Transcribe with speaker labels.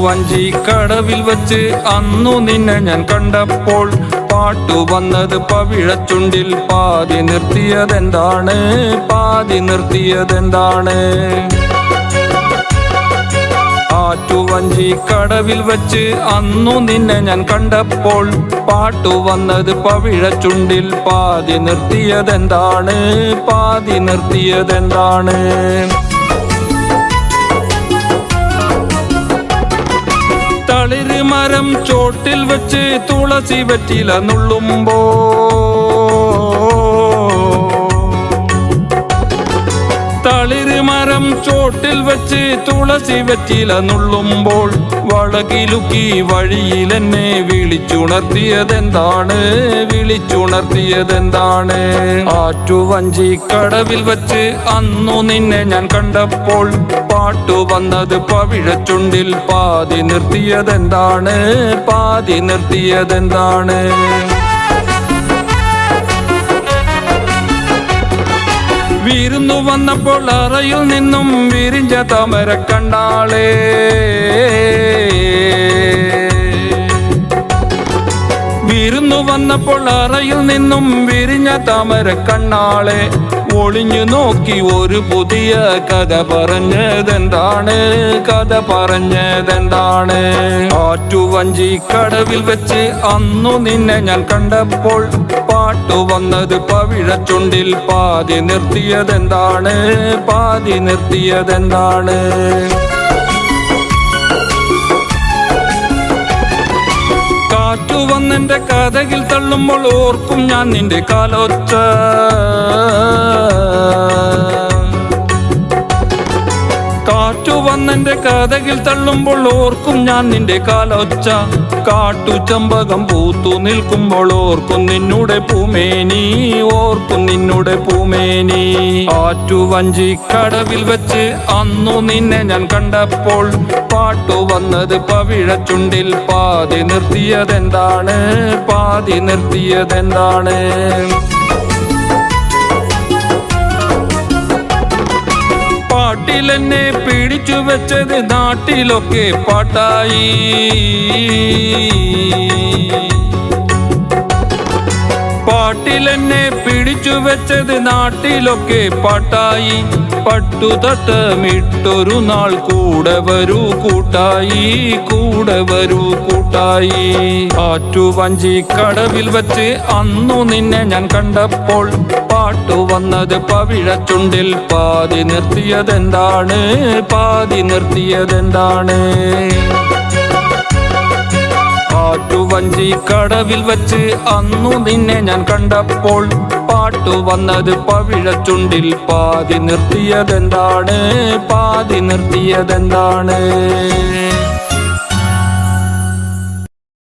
Speaker 1: വഞ്ചിക്കടവിൽ വച്ച് അന്നു നിന്നെ ഞാൻ കണ്ടപ്പോൾ പാട്ടു വന്നത് പവിഴച്ചുണ്ടിൽ. പാതി നിർത്തിയതെന്താണ്, പാതി നിർത്തിയതെന്താണ്? ആറ്റുവഞ്ചിക്കടവിൽ വച്ച് അന്നു നിന്നെ ഞാൻ കണ്ടപ്പോൾ പാട്ടു വന്നത് പവിഴച്ചുണ്ടിൽ. പാതി നിർത്തിയതെന്താണ്, പാതി നിർത്തിയതെന്താണ്? തളിര് മരം ചോട്ടിൽ വെച്ച് തുളസി വെറ്റില നുള്ളുമ്പോ, തളിര് മരം ചോട്ടിൽ വെച്ച് തുളസി വെറ്റില നുള്ളുമ്പോൾ വളകിലുക്കി വഴിയിലെന്നെ വിളിച്ചുണർത്തിയതെന്താണ്, വിളിച്ചുണർത്തിയതെന്താണ്? ആറ്റുവഞ്ചിക്കടവിൽ വച്ച് അന്നു നിന്നെ ഞാൻ കണ്ടപ്പോൾ പാട്ടു വന്നത് പവിഴച്ചുണ്ടിൽ. പാതി നിർത്തിയതെന്താണ്, പാതി നിർത്തിയതെന്താണ്? വിരുന്നു വന്നപ്പോൾ അറയിൽ നിന്നും വിരിഞ്ഞ താമര കണ്ടാളേ, വിരുന്നു വന്നപ്പോൾ അറയിൽ നിന്നും വിരിഞ്ഞ താമര കണ്ണാളെ ഒളിഞ്ഞു നോക്കി ഒരു പുതിയ കഥ പറഞ്ഞതെന്താണ്, കഥ പറഞ്ഞതെന്താണ്? ആറ്റുവഞ്ചിക്കടവിൽ വെച്ച് അന്നു നിന്നെ ഞാൻ കണ്ടപ്പോൾ പാട്ടു വന്നത് പവിഴച്ചുണ്ടിൽ. പാതി നിർത്തിയതെന്താണ്, പാതി നിർത്തിയതെന്താണ്? കാറ്റു വന്നെന്റെ കഥകിൽ തള്ളുമ്പോൾ ഓർക്കും ഞാൻ നിന്റെ കാലൊച്ച. കാറ്റു വന്നെന്റെ കഥകിൽ തള്ളുമ്പോൾ ഓർക്കും ഞാൻ നിന്റെ കാലൊച്ച. കാട്ടു ചമ്പകം പൂത്തു നിൽക്കുമ്പോൾ ഓർക്കും നിന്നുടെ പൂമേനി, ഓർക്കും നിന്നുടെ പൂമേനി. ആറ്റുവഞ്ചിക്കടവിൽ വെച്ച് അന്നു നിന്നെ ഞാൻ കണ്ടപ്പോൾ പാട്ടു വന്നത് പവിഴച്ചുണ്ടിൽ. പാതി നിർത്തിയതെന്താണ്, പാതി നിർത്തിയതെന്താണ്? പാട്ടിലെന്നെ പിടിച്ചു വെച്ചത് നാട്ടിലൊക്കെ പാട്ടായി. പാട്ടിലെന്നെ പിടിച്ചു വെച്ചത് നാട്ടിലൊക്കെ പാട്ടായി. പട്ടുതട്ടമിട്ടൊരു നാൾ കൂടെ വരൂ കൂട്ടായി, കൂടെ വരൂ കൂട്ടായി. ആറ്റുവഞ്ചിക്കടവിൽ വച്ച് അന്നു നിന്നെ ഞാൻ കണ്ടപ്പോൾ പാട്ടു വന്നത് പവിഴച്ചുണ്ടിൽ. പാതി നിർത്തിയതെന്താണ്, പാതി നിർത്തിയതെന്താണ്? ആറ്റുവഞ്ചിക്കടവിൽ വച്ച് അന്നു നിന്നെ ഞാൻ കണ്ടപ്പോൾ പാട്ടു വന്നത് പവിഴച്ചുണ്ടിൽ. പാതി നിർത്തിയതെന്താണ്, പാതി നിർത്തിയതെന്താണ്?